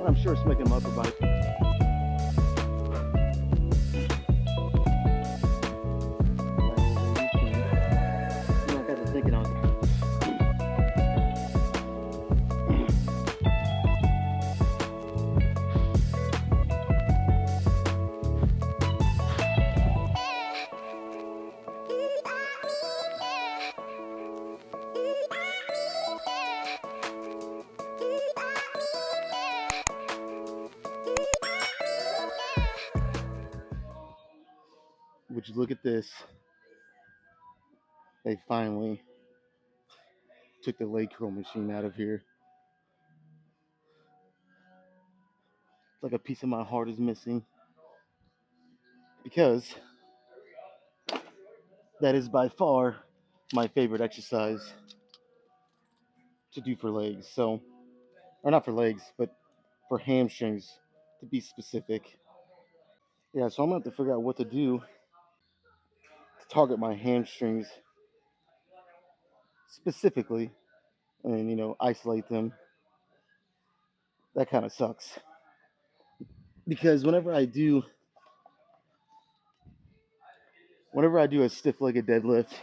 I'm sure smack him up about it. I got to thinking on. Would you look at this? They finally took the leg curl machine out of here. It's like a piece of my heart is missing because that is by far my favorite exercise to do for legs. So, or not for legs, but for hamstrings to be specific. Yeah, so I'm gonna have to figure out what to do to target my hamstrings specifically and isolate them. That kind of sucks because whenever I do a stiff-legged deadlift,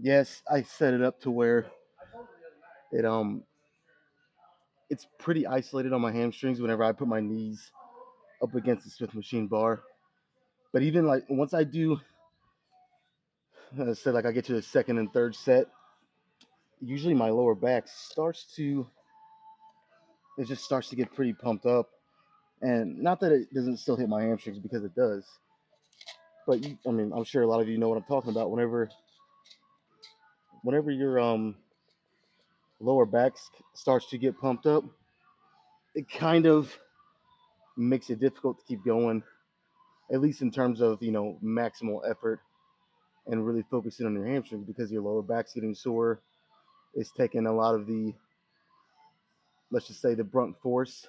yes, I set it up to where it it's pretty isolated on my hamstrings whenever I put my knees up against the Smith machine bar. But even like once I do, say like I get to the second and third set, usually my lower back just starts to get pretty pumped up. And not that it doesn't still hit my hamstrings because it does, but I mean I'm sure a lot of you know what I'm talking about. Whenever your lower back starts to get pumped up, it kind of makes it difficult to keep going, at least in terms of maximal effort and really focusing on your hamstrings because your lower back's getting sore. It's taking a lot of the, let's just say, the brunt force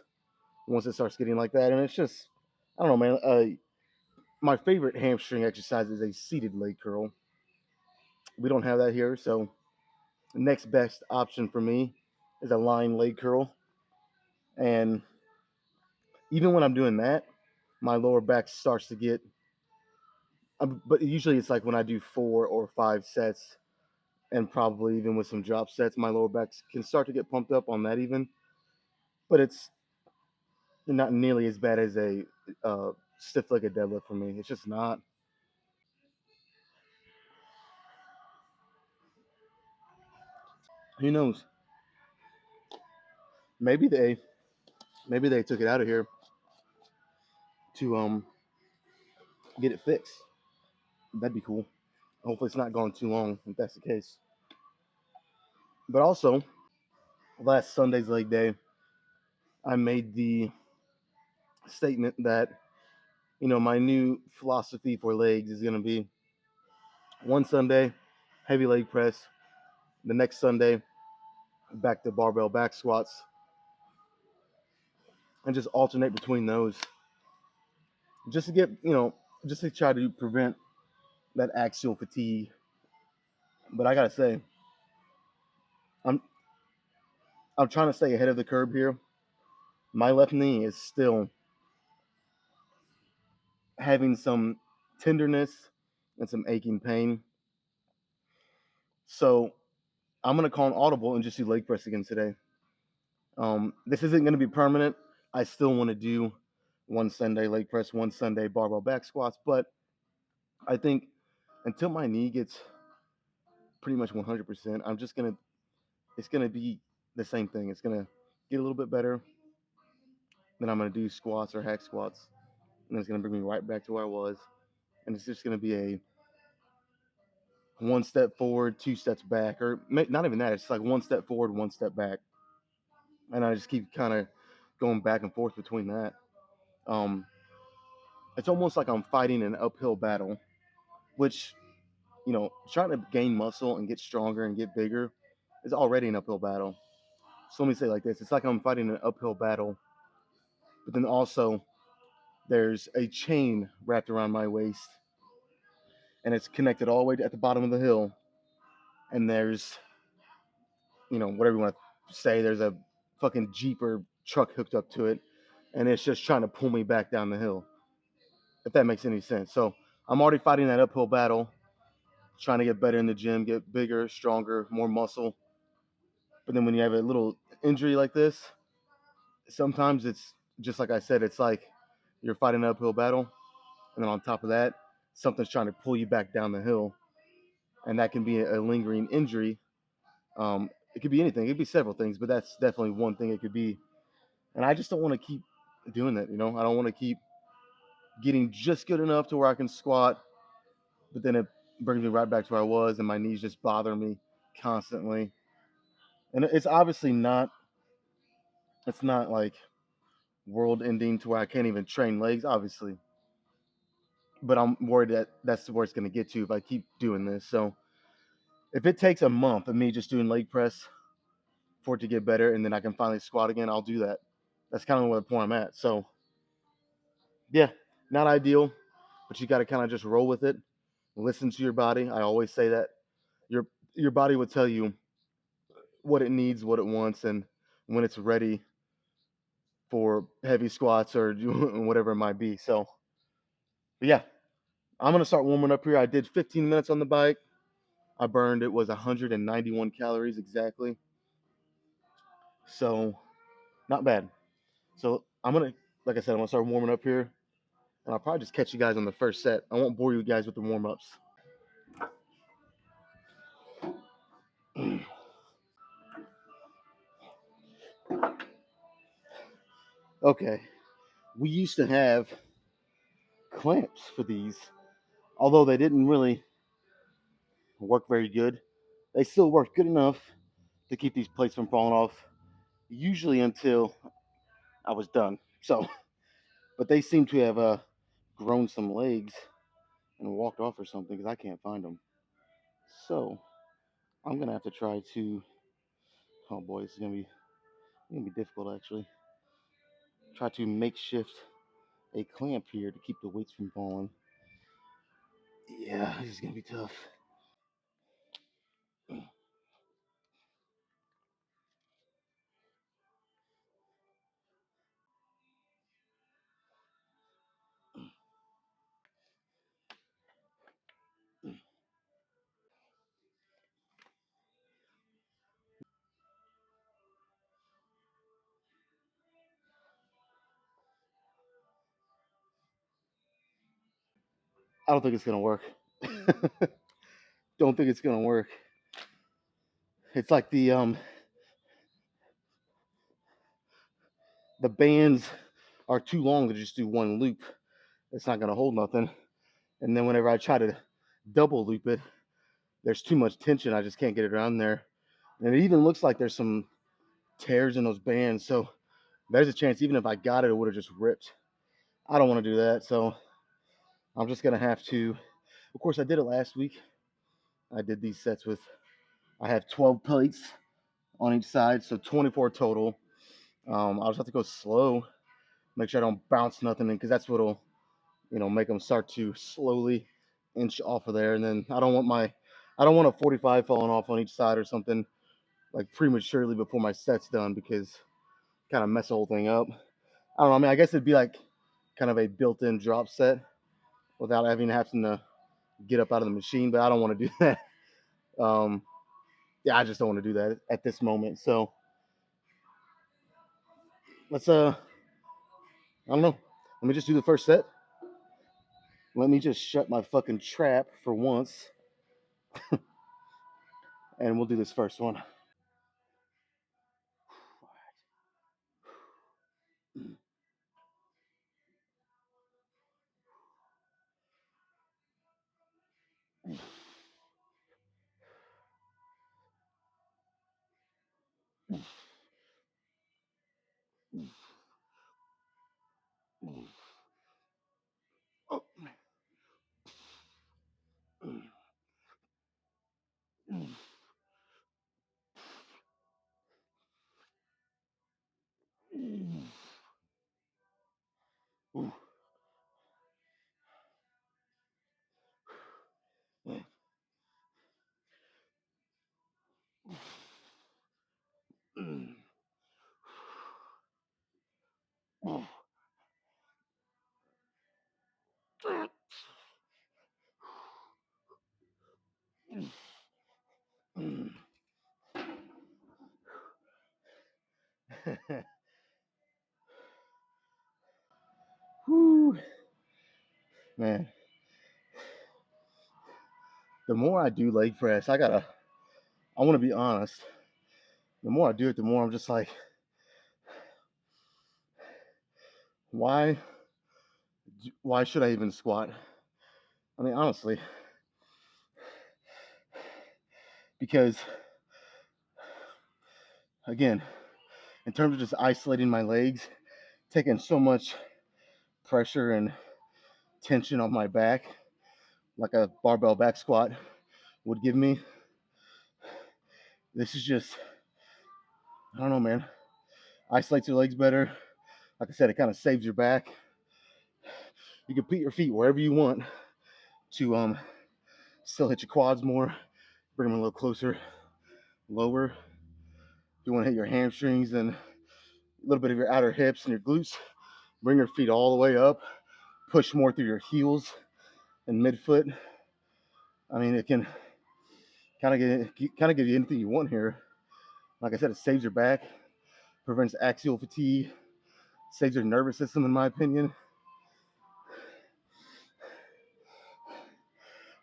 once it starts getting like that, and it's just, I don't know, man. My favorite hamstring exercise is a seated leg curl. We don't have that here, so the next best option for me is a lying leg curl, and even when I'm doing that, my lower back starts to get. But usually it's like when I do 4 or 5 sets, and probably even with some drop sets, my lower back can start to get pumped up on that even. But it's not nearly as bad as a stiff-legged deadlift for me. It's just not. Who knows? Maybe they took it out of here to get it fixed. That'd be cool. Hopefully, it's not gone too long if that's the case. But also, last Sunday's leg day, I made the statement that my new philosophy for legs is going to be one Sunday heavy leg press, the next Sunday back to barbell back squats, and just alternate between those, just to get just to try to prevent that axial fatigue. But I gotta say, I'm I'm trying to stay ahead of the curve here. My left knee is still having some tenderness and some aching pain. So I'm gonna call an audible and just do leg press again today. This isn't gonna be permanent. I still want to do one Sunday leg press, one Sunday barbell back squats, but I think until my knee gets pretty much 100%, it's gonna be the same thing. It's gonna get a little bit better. Then I'm gonna do squats or hack squats, and it's gonna bring me right back to where I was. And it's just gonna be a one step forward, 2 steps back, or not even that. It's like one step forward, 1 step back, and I just keep kind of going back and forth between that. Um, it's almost like I'm fighting an uphill battle, which trying to gain muscle and get stronger and get bigger is already an uphill battle. So let me say it like this: it's like I'm fighting an uphill battle, but then also there's a chain wrapped around my waist, and it's connected all the way at the bottom of the hill, and there's whatever you want to say, there's a fucking Jeep or truck hooked up to it, and it's just trying to pull me back down the hill. If that makes any sense. So I'm already fighting that uphill battle, trying to get better in the gym, get bigger, stronger, more muscle. But then when you have a little injury like this, sometimes it's just like I said, it's like you're fighting an uphill battle, and then on top of that, something's trying to pull you back down the hill, and that can be a lingering injury. It could be anything. It could be several things, but that's definitely one thing it could be. And I just don't want to keep doing that. I don't want to keep getting just good enough to where I can squat, but then it brings me right back to where I was, and my knees just bother me constantly. And it's obviously not. It's not like world ending to where I can't even train legs, obviously. But I'm worried that that's where it's going to get to if I keep doing this. So if it takes a month of me just doing leg press for it to get better, and then I can finally squat again, I'll do that. That's kind of where the point I'm at. So yeah, not ideal, but you got to kind of just roll with it. Listen to your body. I always say that your your body will tell you what it needs, what it wants, and when it's ready for heavy squats or whatever it might be. So yeah, I'm gonna start warming up here. I did 15 minutes on the bike. I burned, it was 191 calories exactly. So not bad. So I'm gonna, like I said, I'm gonna start warming up here, and I'll probably just catch you guys on the first set. I won't bore you guys with the warm ups. Okay, we used to have clamps for these, although they didn't really work very good. They still worked good enough to keep these plates from falling off, usually until I was done. So, but they seem to have grown some legs and walked off or something because I can't find them. So I'm gonna have to try to. Oh boy, it's gonna be difficult actually. Try to makeshift a clamp here to keep the weights from falling. Yeah, this is gonna be tough. I don't think it's gonna work. Don't think it's gonna work. It's like the bands are too long to just do one loop. It's not gonna hold nothing. And then whenever I try to double loop it, there's too much tension. I just can't get it around there. And it even looks like there's some tears in those bands. So there's a chance even if I got it, it would have just ripped. I don't want to do that. So I'm just gonna have to. Of course, I did it last week. I did these sets with. I have 12 plates on each side, so 24 total. I'll just have to go slow, make sure I don't bounce nothing, because that's what'll make them start to slowly inch off of there. And then I don't want a 45 falling off on each side or something like prematurely before my set's done because kind of mess the whole thing up. I don't know. I mean, I guess it'd be like kind of a built-in drop set without having to get up out of the machine, but I don't want to do that. Um, yeah, I just don't want to do that at this moment. So let's I don't know. Let me just do the first set. Let me just shut my fucking trap for once, and we'll do this first one. Whew, man. The more I do leg press, I want to be honest. The more I do it, the more I'm just like, why, why should I even squat? I mean, honestly, because again, in terms of just isolating my legs, taking so much pressure and tension on my back, like a barbell back squat would give me. This is just, I don't know, man. Isolates your legs better. Like I said, it kind of saves your back. You can put your feet wherever you want to still hit your quads more, bring them a little closer, lower. If you want to hit your hamstrings and a little bit of your outer hips and your glutes, bring your feet all the way up, push more through your heels and midfoot. I mean, it can kind of give you anything you want here. Like I said, it saves your back, prevents axial fatigue, saves your nervous system, in my opinion.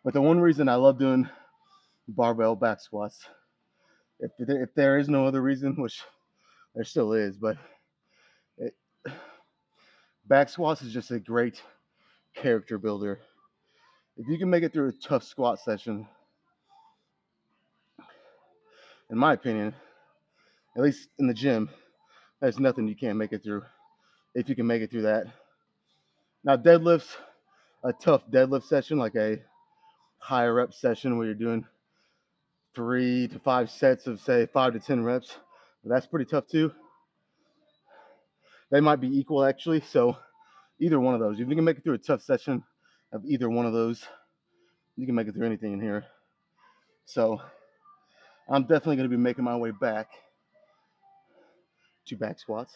But the one reason I love doing barbell back squats, if there is no other reason, which there still is, but it, back squats is just a great character builder. If you can make it through a tough squat session, in my opinion, at least in the gym, there's nothing you can't make it through if you can make it through that. Now, deadlifts, a tough deadlift session, like a higher rep session where you're doing 3 to 5 sets of, say, 5 to 10 reps, that's pretty tough too. They might be equal, actually. So either one of those, if you can make it through a tough session of either one of those, you can make it through anything in here. So I'm definitely going to be making my way back to back squats,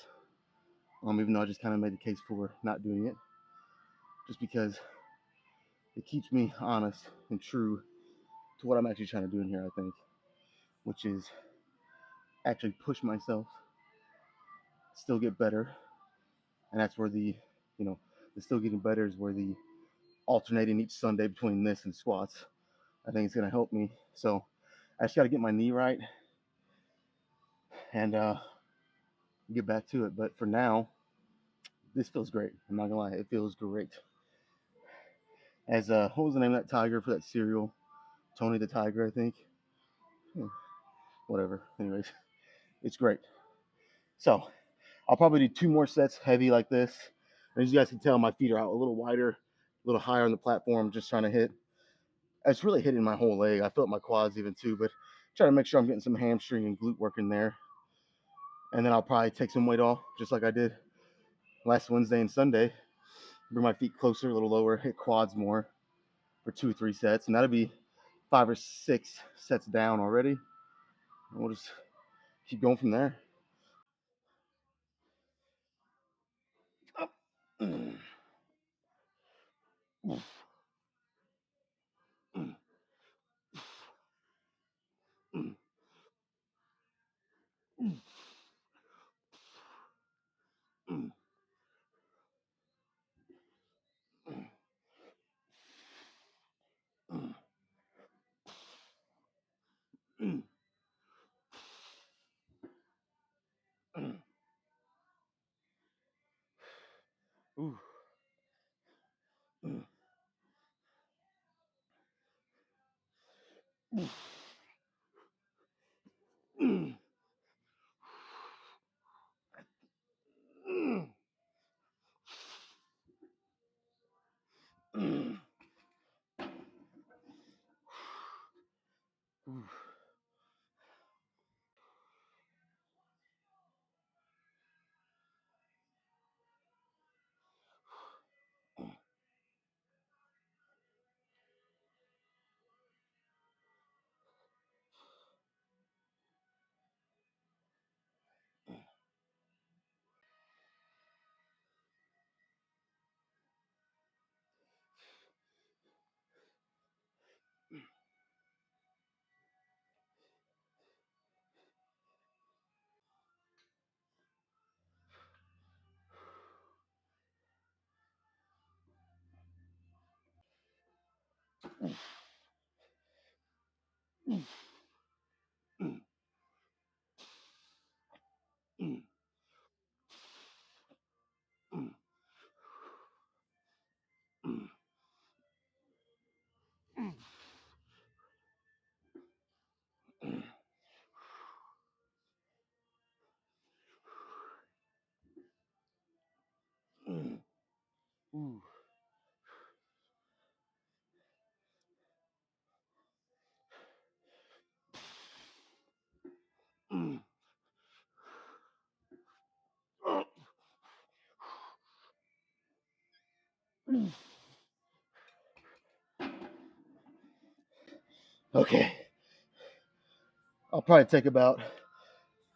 even though I just kind of made the case for not doing it, just because it keeps me honest and true to what I'm actually trying to do in here, I think, which is actually push myself, still get better. And that's where the still getting better is where the alternating each Sunday between this and squats, I think it's going to help me. So I just got to get my knee right and get back to it. But for now, this feels great. I'm not gonna lie, it feels great. As what was the name of that tiger for that cereal? Tony the Tiger, I think. Whatever. Anyways, it's great. So I'll probably do 2 more sets heavy like this. And as you guys can tell, my feet are out a little wider, a little higher on the platform, just trying to hit. It's really hitting my whole leg. I felt my quads even too, but trying to make sure I'm getting some hamstring and glute work in there. And then I'll probably take some weight off, just like I did last Wednesday and Sunday. Bring my feet closer, a little lower, hit quads more for 2 or 3 sets, and that'll be 5 or 6 sets down already. And we'll just keep going from there. Ooh. Okay, I'll probably take about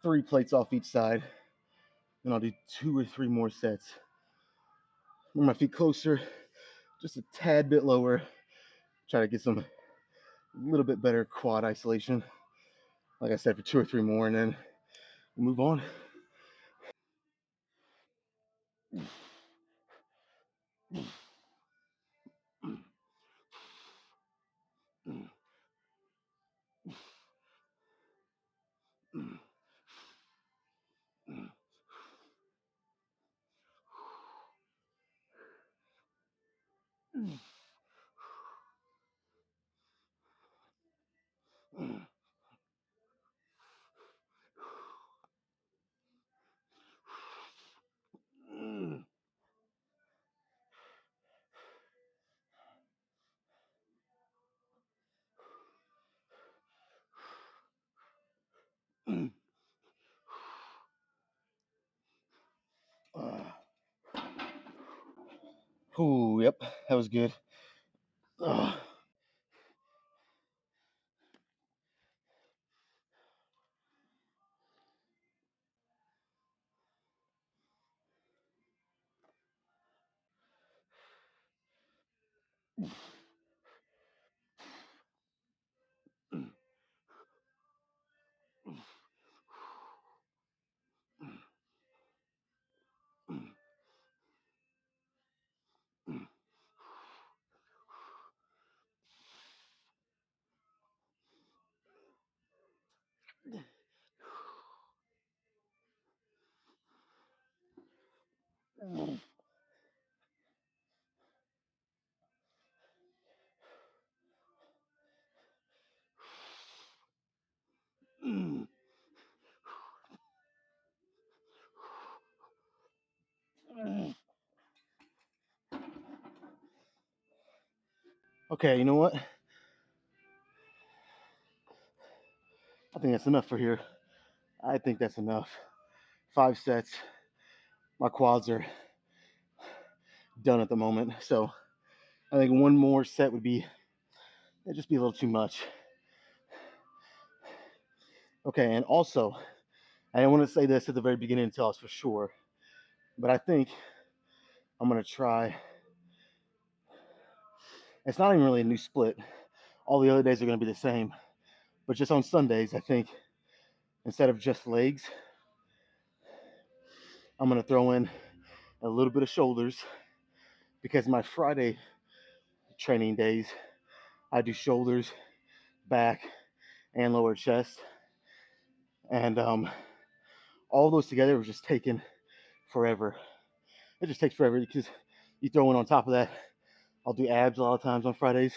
3 plates off each side, and I'll do 2 or 3 more sets. Bring my feet closer, just a tad bit lower. Try to get some a little bit better quad isolation. Like I said, for 2 or 3 more, and then we'll move on. Ooh, yep, that was good. Okay, you know what? I think that's enough for here. I think that's enough. 5 sets. My quads are done at the moment, so I think one more set would be, it'd just be a little too much. Okay, and also, I didn't want to say this at the very beginning until I was for sure, but I think I'm gonna try. It's not even really a new split. All the other days are gonna be the same, but just on Sundays, I think instead of just legs, I'm gonna throw in a little bit of shoulders because my Friday training days, I do shoulders, back, and lower chest, and all those together was just taking forever. It just takes forever because you throw in on top of that. I'll do abs a lot of times on Fridays,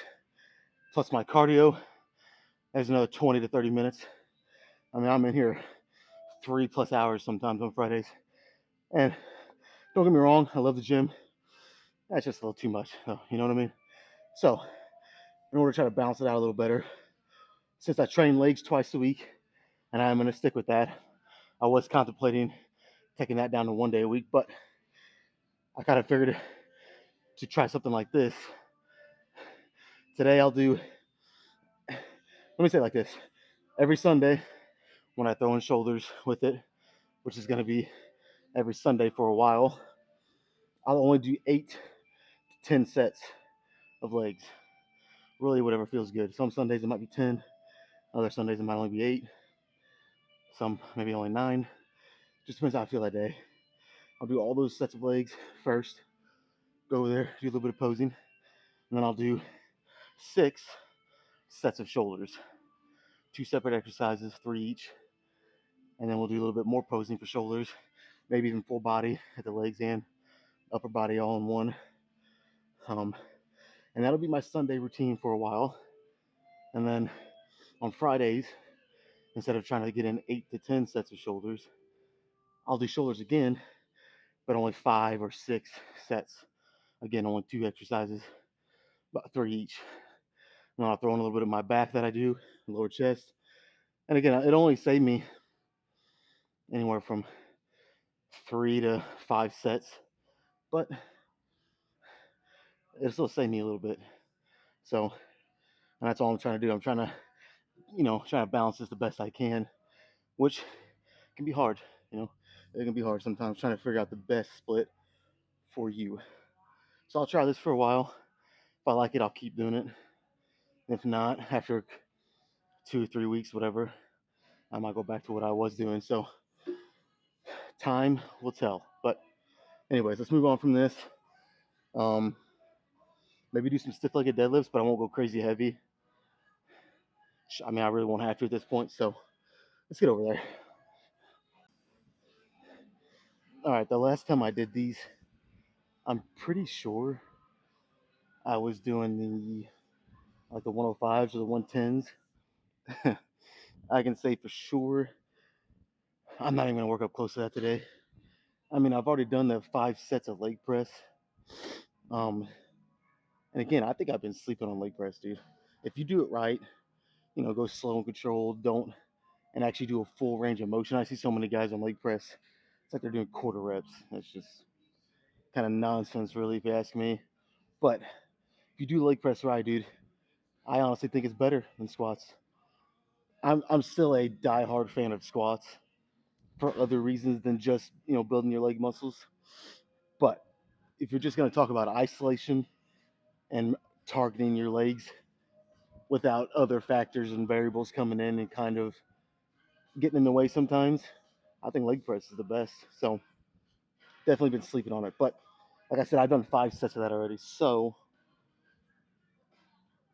plus my cardio. There's another 20 to 30 minutes. I mean, I'm in here 3+ hours sometimes on Fridays. And don't get me wrong, I love the gym. That's just a little too much, though, you know what I mean? So, in order to try to balance it out a little better, since I train legs twice a week, and I'm going to stick with that, I was contemplating taking that down to 1 day a week, but I kind of figured to try something like this. Today I'll do, let me say it like this. Every Sunday, when I throw in shoulders with it, which is going to be every Sunday for a while, I'll only do 8 to 10 sets of legs. Really, whatever feels good. Some Sundays it might be 10, other Sundays it might only be 8, some maybe only 9. Just depends how I feel that day. I'll do all those sets of legs first, go there, do a little bit of posing, and then I'll do 6 sets of shoulders, 2 separate exercises, 3 each, and then we'll do a little bit more posing for shoulders, maybe even full body at the legs and upper body all in one. Um, and that'll be my Sunday routine for a while. And then on Fridays, instead of trying to get in 8 to 10 sets of shoulders, I'll do shoulders again, but only 5 or 6 sets. Again, only 2 exercises, about 3 each. And I'll throw in a little bit of my back that I do, lower chest. And again, it only saved me anywhere from 3 to 5 sets, but it'll still save me a little bit. So, and that's all I'm trying to do. I'm trying to, trying to balance this the best I can, which can be hard. You know, it can be hard sometimes trying to figure out the best split for you. So I'll try this for a while. If I like it, I'll keep doing it. If not, after 2 or 3 weeks, whatever, I might go back to what I was doing. So time will tell. But anyways, let's move on from this. Um, maybe do some stiff-legged deadlifts, but I won't go crazy heavy. I mean, I really won't have to at this point. So let's get over there. All right, the last time I did these, I'm pretty sure I was doing the 105s or the 110s. I can say for sure I'm not even gonna work up close to that today. I mean, I've already done the 5 sets of leg press. Um, and again, I think I've been sleeping on leg press, dude. If you do it right, go slow and controlled, don't, and actually do a full range of motion. I see so many guys on leg press, it's like they're doing quarter reps. That's just kind of nonsense, really, if you ask me. But if you do leg press right, dude, I honestly think it's better than squats. I'm still a die-hard fan of squats for other reasons than just building your leg muscles. But if you're just going to talk about isolation and targeting your legs without other factors and variables coming in and kind of getting in the way sometimes, I think leg press is the best. So definitely been sleeping on it. But like I said, I've done 5 sets of that already. So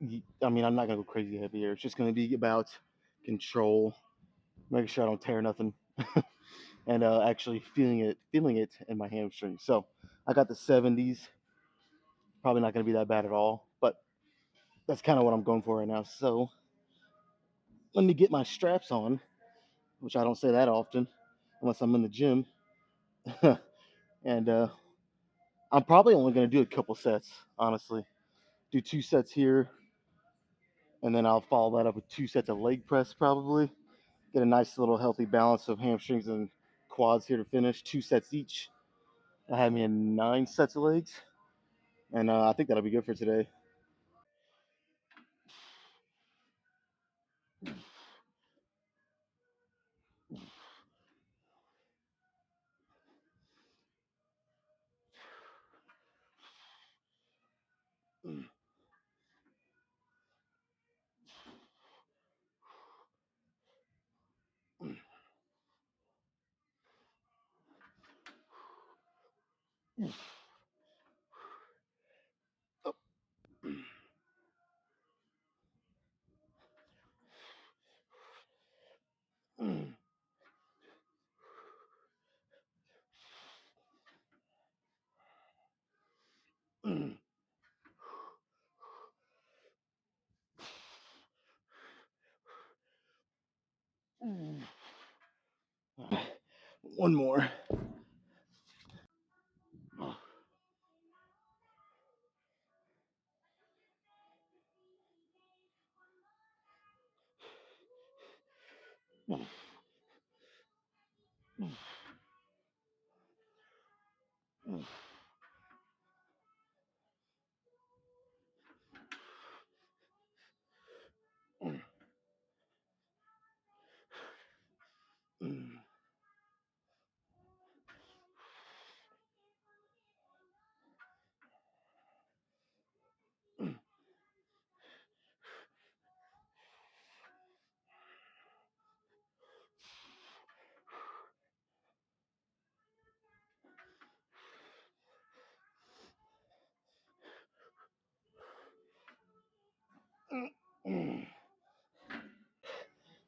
I mean, I'm not gonna go crazy heavy here. It's just gonna be about control, making sure I don't tear nothing, and actually feeling it in my hamstring. So I got the 70s. Probably not gonna be that bad at all, but that's kind of what I'm going for right now. So let me get my straps on, which I don't say that often, unless I'm in the gym. And I'm probably only gonna do a couple sets, honestly. Do 2 sets here, and then I'll follow that up with 2 sets of leg press, probably. Get a nice little healthy balance of hamstrings and quads here to finish. 2 sets each. I have me in 9 sets of legs, and I think that'll be good for today. One more.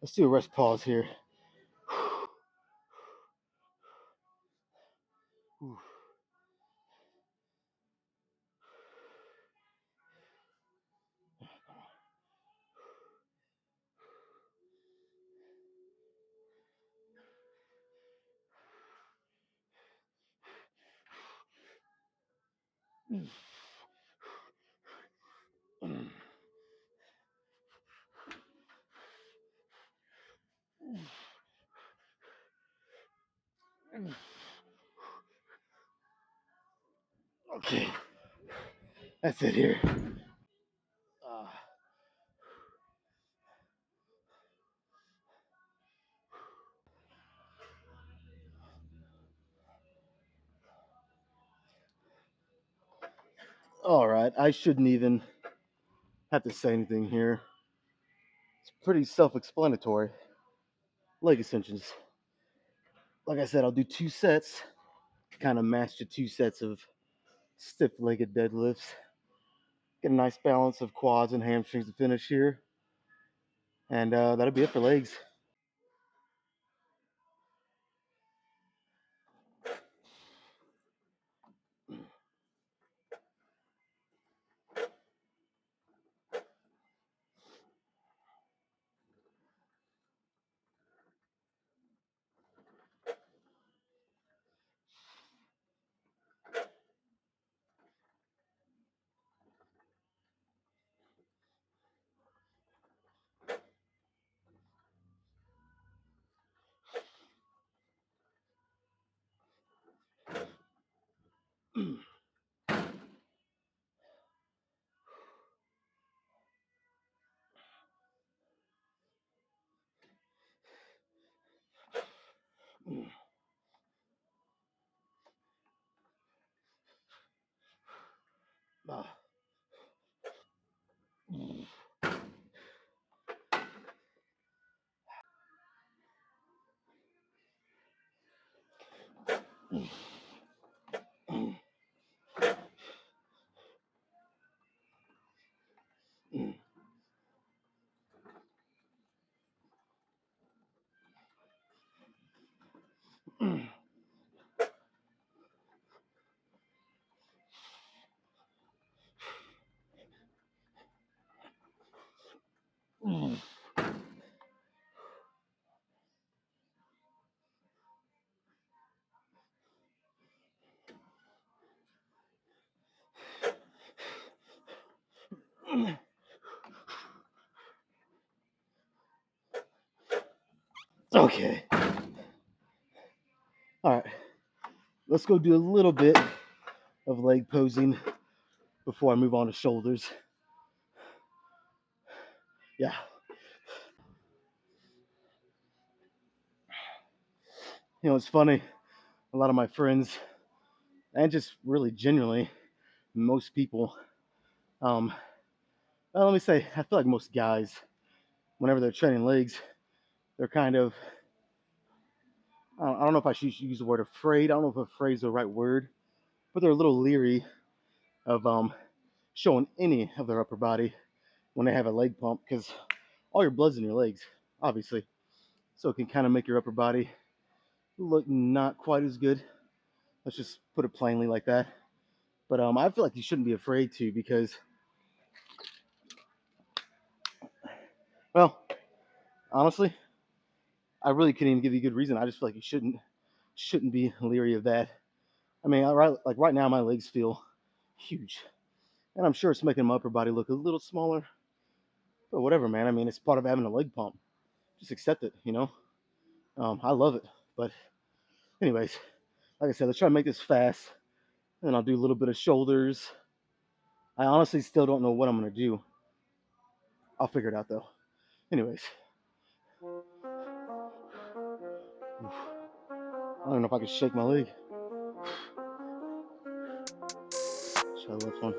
Let's do a rest pause here. Okay, that's it here. All right, I shouldn't even have to say anything here. It's pretty self-explanatory. Leg extensions. Like I said, I'll do 2 sets, kind of match the 2 sets of stiff-legged deadlifts. Get a nice balance of quads and hamstrings to finish here. And that'll be it for legs. Okay. All right. Let's go do a little bit of leg posing before I move on to shoulders. Yeah. You know, it's funny. A lot of my friends, and just really genuinely, most people, let me say, I feel like most guys, whenever they're training legs, they're kind of, I don't know if I should use the word afraid. I don't know if afraid is the right word, but they're a little leery of showing any of their upper body when they have a leg pump because all your blood's in your legs, obviously. So it can kind of make your upper body look not quite as good. Let's just put it plainly like that. But I feel like you shouldn't be afraid to because, well, honestly, I really couldn't even give you a good reason. I just feel like you shouldn't be leery of that. I mean, like right now, my legs feel huge, and I'm sure it's making my upper body look a little smaller. But whatever, man. I mean, it's part of having a leg pump. Just accept it, you know. I love it. But anyways, like I said, let's try to make this fast, and I'll do a little bit of shoulders. I honestly still don't know what I'm gonna do. I'll figure it out though. Anyways, I don't know if I can shake my leg. Try the left one.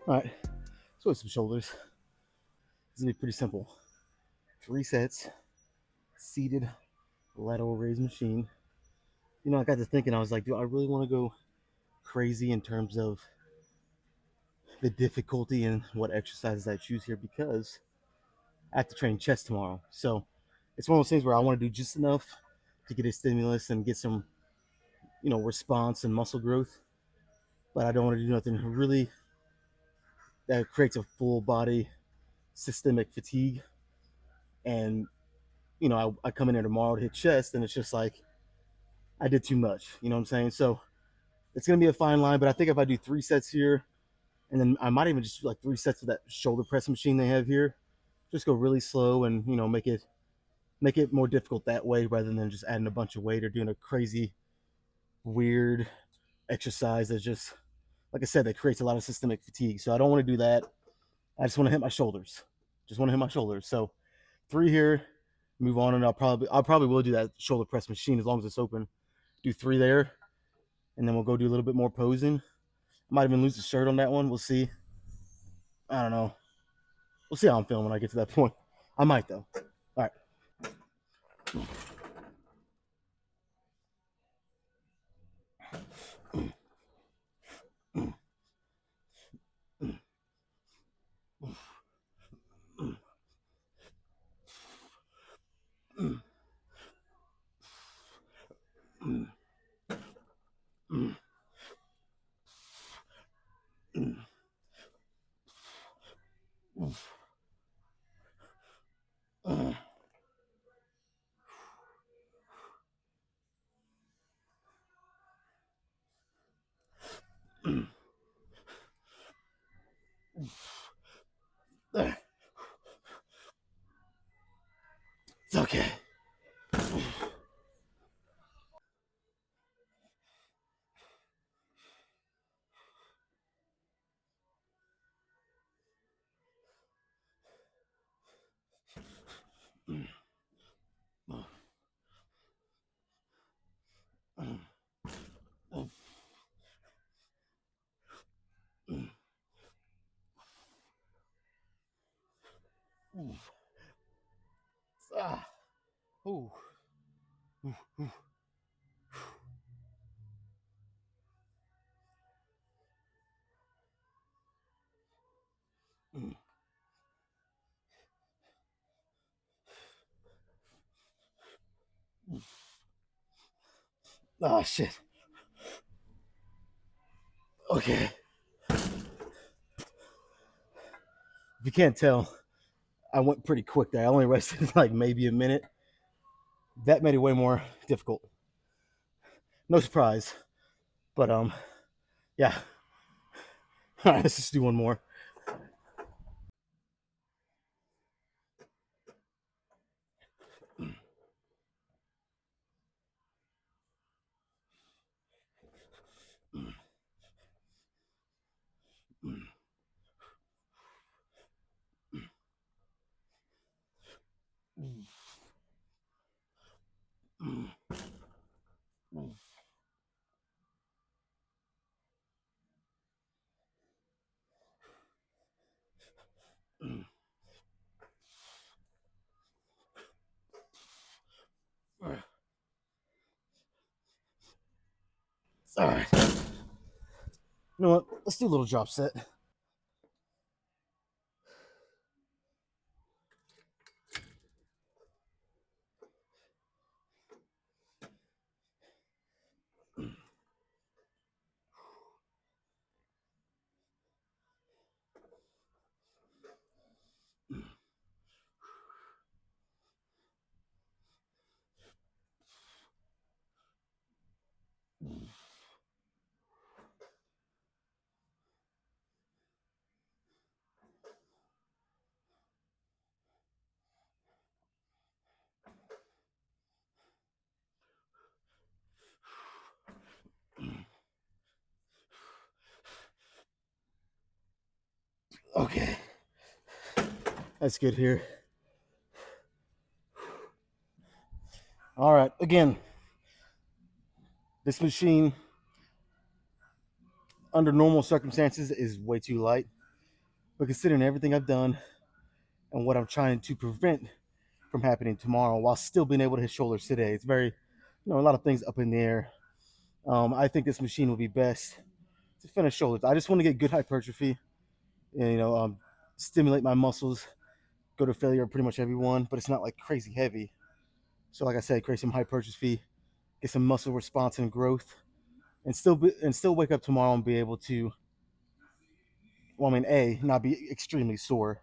All right, so some shoulders. It's gonna be pretty simple. 3 sets, seated lateral raise machine. You know, I got to thinking, I was like, do I really want to go crazy in terms of the difficulty and what exercises I choose here? Because I have to train chest tomorrow. So it's one of those things where I want to do just enough to get a stimulus and get some, response and muscle growth. But I don't want to do nothing really that creates a full body systemic fatigue. And, I come in here tomorrow to hit chest and it's just like I did too much. You know what I'm saying? So it's going to be a fine line. But I think if I do 3 sets here, and then I might even just do like 3 sets of that shoulder press machine they have here, just go really slow and, make it more difficult that way rather than just adding a bunch of weight or doing a crazy weird exercise that just, like I said, that creates a lot of systemic fatigue. So I don't want to do that. I just want to hit my shoulders. Just want to hit my shoulders. So 3 here, move on, and I'll probably will do that shoulder press machine as long as it's open. Do 3 there, and then we'll go do a little bit more posing. I might even lose the shirt on that one. We'll see. I don't know. We'll see how I'm feeling when I get to that point. I might though. All right. It's okay. Ah. Ooh. Ooh. Ooh. Oh shit. Okay. If you can't tell, I went pretty quick there. I only rested like maybe a minute. That made it way more difficult. No surprise. But yeah. All right, let's just do one more. All right. You know what? Let's do a little drop set. Okay. That's good here. All right. Again, this machine under normal circumstances is way too light. But considering everything I've done and what I'm trying to prevent from happening tomorrow while still being able to hit shoulders today, it's very, a lot of things up in the air. I think this machine will be best to finish shoulders. I just want to get good hypertrophy and, stimulate my muscles, go to failure pretty much everyone, but it's not like crazy heavy. So like I said, create some hypertrophy, get some muscle response and growth, and still wake up tomorrow and be able to, well, I mean, A, not be extremely sore,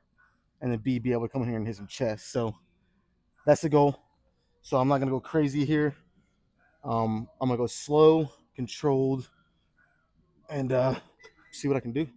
and then B, be able to come in here and hit some chest. So that's the goal. So I'm not gonna go crazy here. I'm gonna go slow, controlled, and see what I can do.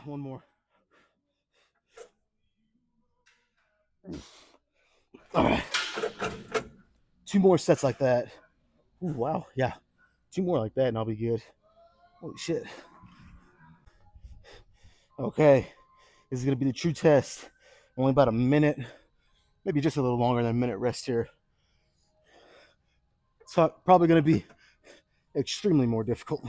One more. All right, 2 more sets like that. Ooh, wow, yeah, 2 more like that, and I'll be good. Holy shit. Okay, this is gonna be the true test. Only about a minute, maybe just a little longer than a minute rest here. So probably gonna be extremely more difficult.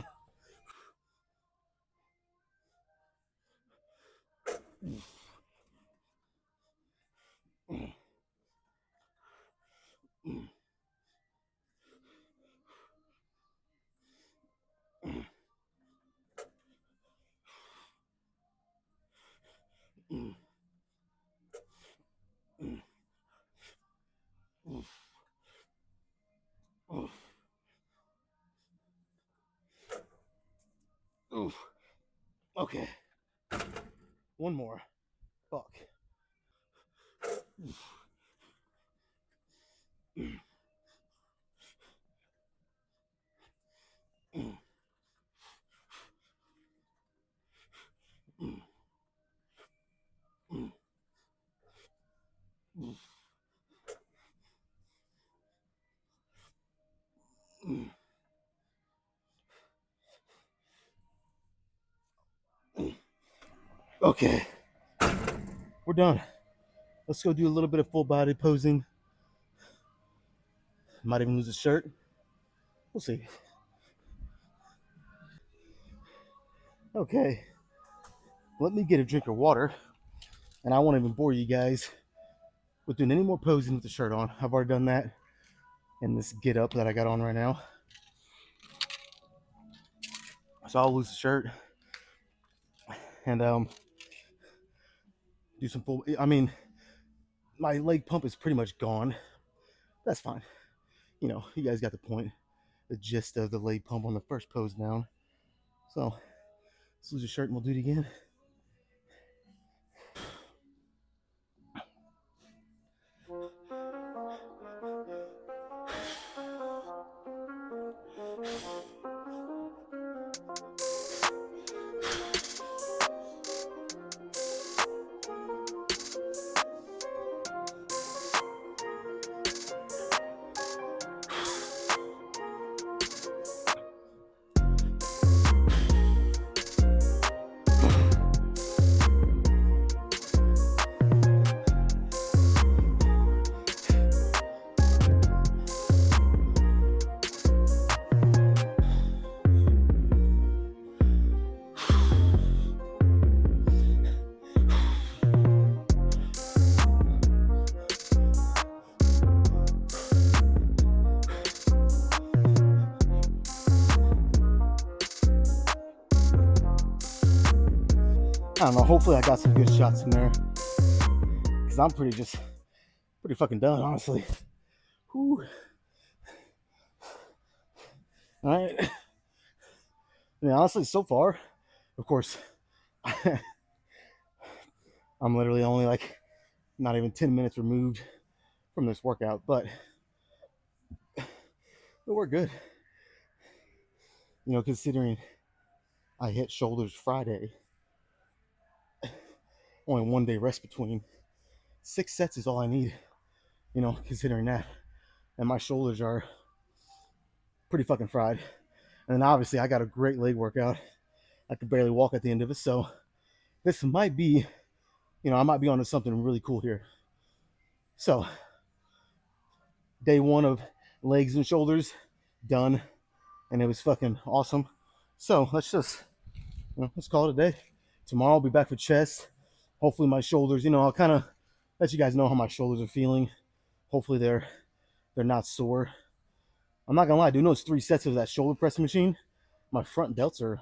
Okay, one more. Fuck. Okay, we're done. Let's go do a little bit of full body posing. Might even lose a shirt. We'll see. Okay, let me get a drink of water, and I won't even bore you guys with doing any more posing with the shirt on. I've already done that in this get up that I got on right now. So I'll lose the shirt and do some full. I mean, my leg pump is pretty much gone. That's fine. You guys got the point, the gist of the leg pump on the first pose down. So let's lose the shirt and we'll do it again. I don't know. Hopefully, I got some good shots in there because I'm pretty fucking done, honestly. Whew. All right. I mean, honestly, so far, of course, I'm literally only like not even 10 minutes removed from this workout, but we're good. You know, considering I hit shoulders Friday, only 1 day rest between. 6 sets is all I need, you know, considering that. And my shoulders are pretty fucking fried. And then obviously I got a great leg workout. I could barely walk at the end of it. So this might be, you know, I might be onto something really cool here. So day 1 of legs and shoulders done. And it was fucking awesome. So let's just, you know, let's call it a day. Tomorrow I'll be back for chest. Hopefully my shoulders, you know, I'll kind of let you guys know how my shoulders are feeling. Hopefully they're not sore. I'm not gonna lie, doing those 3 sets of that shoulder press machine, my front delts are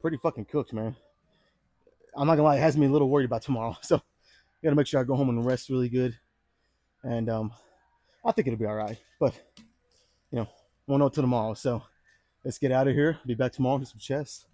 pretty fucking cooked, man. I'm not gonna lie, it has me a little worried about tomorrow. So I gotta make sure I go home and rest really good. And I think it'll be all right. But you know, won't know till tomorrow. So let's get out of here. Be back tomorrow, do some chest.